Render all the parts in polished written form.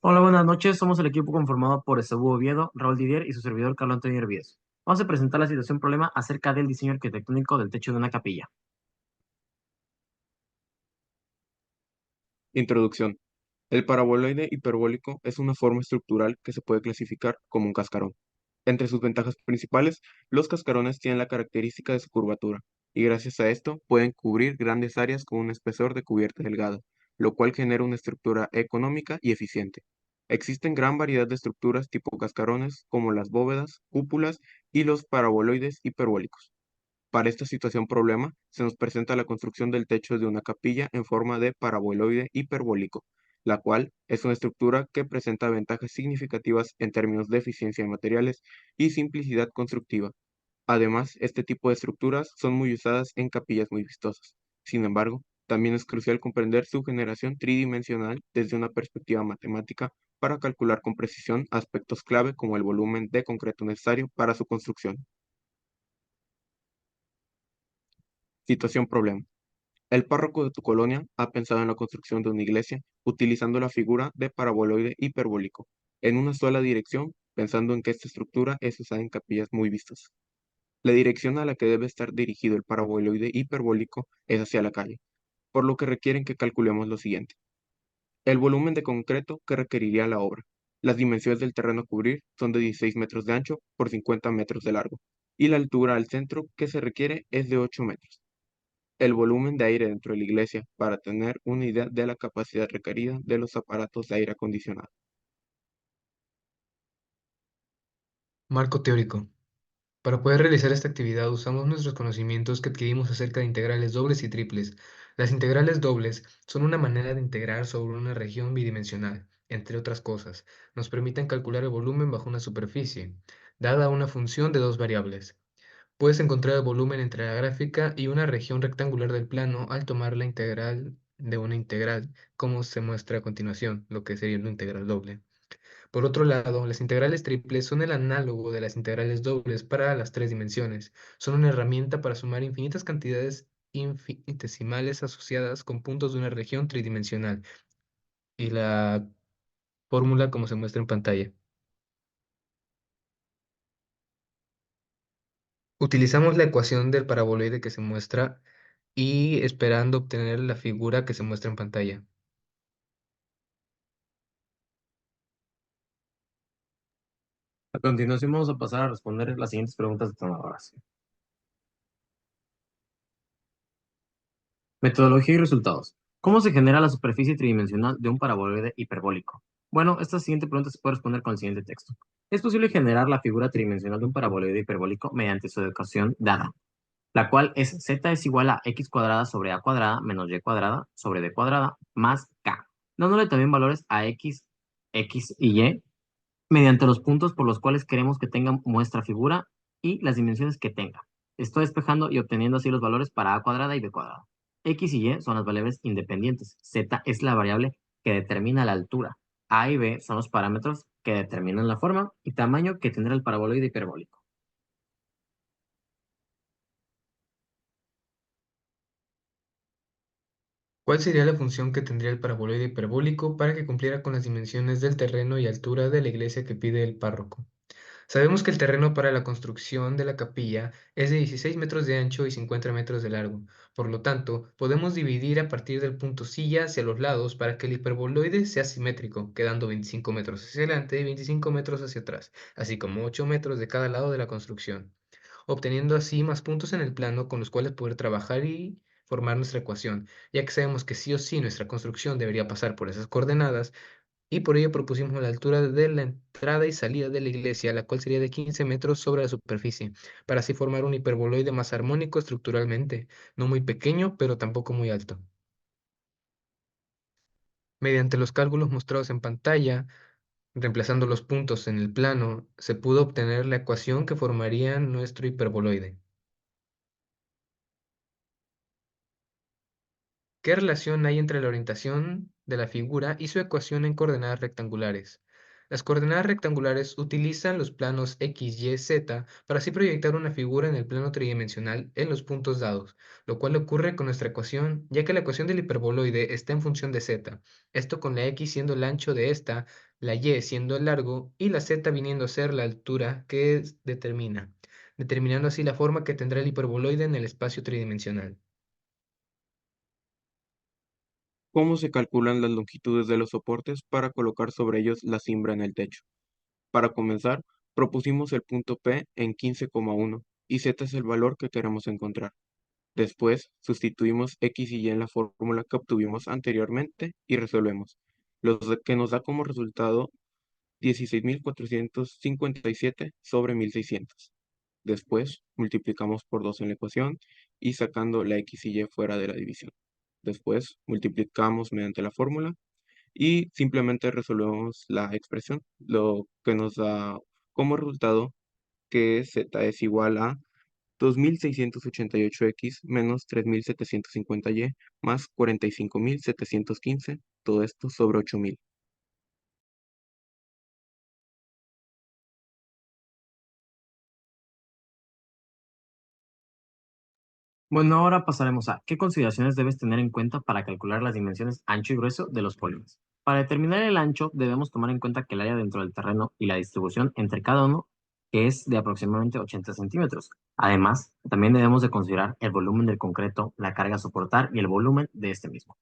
Hola, buenas noches. Somos el equipo conformado por Esaú Oviedo, Raúl Didier y su servidor Carlos Antonio Hervíez. Vamos a presentar la situación problema acerca del diseño arquitectónico del techo de una capilla. Introducción. El paraboloide hiperbólico es una forma estructural que se puede clasificar como un cascarón. Entre sus ventajas principales, los cascarones tienen la característica de su curvatura, y gracias a esto pueden cubrir grandes áreas con un espesor de cubierta delgada, lo cual genera una estructura económica y eficiente. Existen gran variedad de estructuras tipo cascarones, como las bóvedas, cúpulas y los paraboloides hiperbólicos. Para esta situación problema, se nos presenta la construcción del techo de una capilla en forma de paraboloide hiperbólico, la cual es una estructura que presenta ventajas significativas en términos de eficiencia de materiales y simplicidad constructiva. Además, este tipo de estructuras son muy usadas en capillas muy vistosas. Sin embargo, también es crucial comprender su generación tridimensional desde una perspectiva matemática para calcular con precisión aspectos clave como el volumen de concreto necesario para su construcción. Situación problema. El párroco de tu colonia ha pensado en la construcción de una iglesia utilizando la figura de paraboloide hiperbólico en una sola dirección, pensando en que esta estructura es usada en capillas muy vistas. La dirección a la que debe estar dirigido el paraboloide hiperbólico es hacia la calle, por lo que requieren que calculemos lo siguiente. El volumen de concreto que requeriría la obra. Las dimensiones del terreno a cubrir son de 16 metros de ancho por 50 metros de largo, y la altura al centro que se requiere es de 8 metros. El volumen de aire dentro de la iglesia para tener una idea de la capacidad requerida de los aparatos de aire acondicionado. Marco teórico. Para poder realizar esta actividad usamos nuestros conocimientos que adquirimos acerca de integrales dobles y triples. Las integrales dobles son una manera de integrar sobre una región bidimensional, entre otras cosas. Nos permiten calcular el volumen bajo una superficie, dada una función de dos variables. Puedes encontrar el volumen entre la gráfica y una región rectangular del plano al tomar la integral de una integral, como se muestra a continuación, lo que sería una integral doble. Por otro lado, las integrales triples son el análogo de las integrales dobles para las tres dimensiones. Son una herramienta para sumar infinitas cantidades infinitesimales asociadas con puntos de una región tridimensional. Y la fórmula como se muestra en pantalla. Utilizamos la ecuación del paraboloide que se muestra y esperando obtener la figura que se muestra en pantalla. A continuación vamos a pasar a responder las siguientes preguntas detonadoras. Metodología y resultados. ¿Cómo se genera la superficie tridimensional de un paraboloide hiperbólico? Bueno, esta siguiente pregunta se puede responder con el siguiente texto. Es posible generar la figura tridimensional de un paraboloide hiperbólico mediante su ecuación dada, la cual es z es igual a x cuadrada sobre a cuadrada menos y cuadrada sobre d cuadrada más k, dándole también valores a x, x y y mediante los puntos por los cuales queremos que tenga nuestra figura y las dimensiones que tenga. Estoy despejando y obteniendo así los valores para a cuadrada y b cuadrada. X y y son las variables independientes. Z es la variable que determina la altura. A y b son los parámetros que determinan la forma y tamaño que tendrá el paraboloide hiperbólico. ¿Cuál sería la función que tendría el paraboloide hiperbólico para que cumpliera con las dimensiones del terreno y altura de la iglesia que pide el párroco? Sabemos que el terreno para la construcción de la capilla es de 16 metros de ancho y 50 metros de largo. Por lo tanto, podemos dividir a partir del punto silla hacia los lados para que el hiperboloide sea simétrico, quedando 25 metros hacia adelante y 25 metros hacia atrás, así como 8 metros de cada lado de la construcción, obteniendo así más puntos en el plano con los cuales poder trabajar y formar nuestra ecuación, ya que sabemos que sí o sí nuestra construcción debería pasar por esas coordenadas y por ello propusimos la altura de la entrada y salida de la iglesia, la cual sería de 15 metros sobre la superficie, para así formar un hiperboloide más armónico estructuralmente, no muy pequeño, pero tampoco muy alto. Mediante los cálculos mostrados en pantalla, reemplazando los puntos en el plano, se pudo obtener la ecuación que formaría nuestro hiperboloide. ¿Qué relación hay entre la orientación de la figura y su ecuación en coordenadas rectangulares? Las coordenadas rectangulares utilizan los planos X, Y, Z para así proyectar una figura en el plano tridimensional en los puntos dados, lo cual ocurre con nuestra ecuación, ya que la ecuación del hiperboloide está en función de Z, esto con la X siendo el ancho de esta, la Y siendo el largo y la Z viniendo a ser la altura que determinando así la forma que tendrá el hiperboloide en el espacio tridimensional. ¿Cómo se calculan las longitudes de los soportes para colocar sobre ellos la cimbra en el techo? Para comenzar, propusimos el punto P en 15,1 y Z es el valor que queremos encontrar. Después, sustituimos X y Y en la fórmula que obtuvimos anteriormente y resolvemos, que nos da como resultado 16.457 sobre 1.600. Después, multiplicamos por 2 en la ecuación y sacando la X y Y fuera de la división. Después, multiplicamos mediante la fórmula y simplemente resolvemos la expresión, lo que nos da como resultado que Z es igual a 2.688x menos 3.750y más 45.715, todo esto sobre 8.000. Bueno, ahora pasaremos a qué consideraciones debes tener en cuenta para calcular las dimensiones ancho y grueso de los polígonos. Para determinar el ancho, debemos tomar en cuenta que el área dentro del terreno y la distribución entre cada uno es de aproximadamente 80 centímetros. Además, también debemos de considerar el volumen del concreto, la carga a soportar y el volumen de este mismo.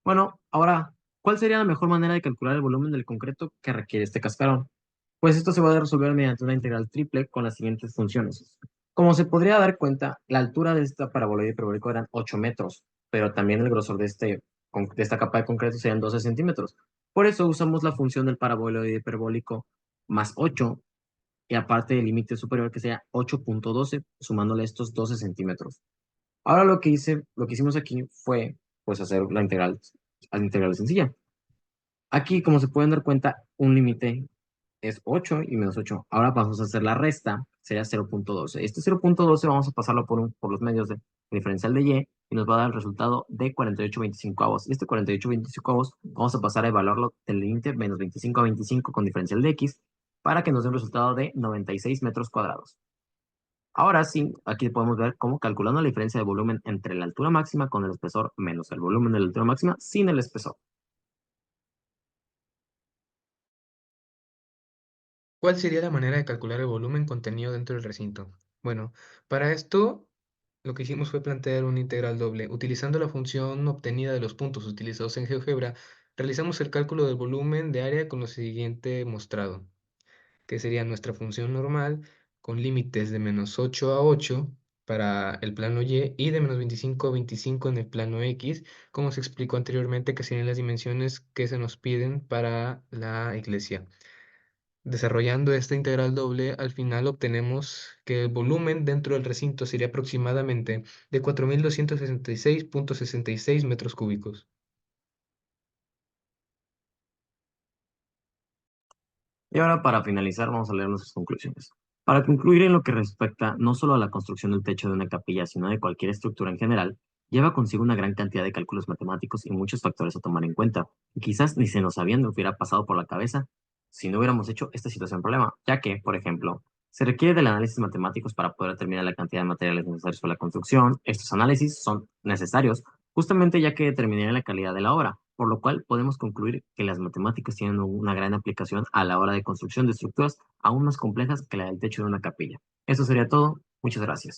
Bueno, ahora, ¿cuál sería la mejor manera de calcular el volumen del concreto que requiere este cascarón? Pues esto se va a resolver mediante una integral triple con las siguientes funciones. Como se podría dar cuenta, la altura de esta paraboloide hiperbólico eran 8 metros, pero también el grosor de esta capa de concreto serían 12 centímetros. Por eso usamos la función del paraboloide hiperbólico más 8 y aparte del límite superior que sea 8,12, sumándole estos 12 centímetros. Ahora lo que hicimos aquí fue pues hacer la integral sencilla. Aquí, como se pueden dar cuenta, un límite es 8 y menos 8. Ahora vamos a hacer la resta, sería 0,12. Este 0,12 vamos a pasarlo por los medios de diferencial de y nos va a dar el resultado de 48,25 avos. Y este 48,25 avos vamos a pasar a evaluarlo del límite menos 25 a 25 con diferencial de x para que nos dé un resultado de 96 metros cuadrados. Ahora sí, aquí podemos ver cómo calculando la diferencia de volumen entre la altura máxima con el espesor menos el volumen de la altura máxima sin el espesor. ¿Cuál sería la manera de calcular el volumen contenido dentro del recinto? Bueno, para esto lo que hicimos fue plantear una integral doble. Utilizando la función obtenida de los puntos utilizados en GeoGebra, realizamos el cálculo del volumen de área con lo siguiente mostrado, que sería nuestra función normal con límites de menos 8 a 8 para el plano Y de menos 25 a 25 en el plano X, como se explicó anteriormente, que serían las dimensiones que se nos piden para la iglesia. Desarrollando esta integral doble, al final obtenemos que el volumen dentro del recinto sería aproximadamente de 4.266,66 metros cúbicos. Y ahora para finalizar vamos a leer nuestras conclusiones. Para concluir en lo que respecta no solo a la construcción del techo de una capilla, sino de cualquier estructura en general, lleva consigo una gran cantidad de cálculos matemáticos y muchos factores a tomar en cuenta, y quizás ni se nos habían hubiera pasado por la cabeza si no hubiéramos hecho esta situación problema, ya que, por ejemplo, se requiere del análisis matemáticos para poder determinar la cantidad de materiales necesarios para la construcción. Estos análisis son necesarios justamente ya que determinarían la calidad de la obra, por lo cual podemos concluir que las matemáticas tienen una gran aplicación a la hora de construcción de estructuras aún más complejas que la del techo de una capilla. Eso sería todo. Muchas gracias.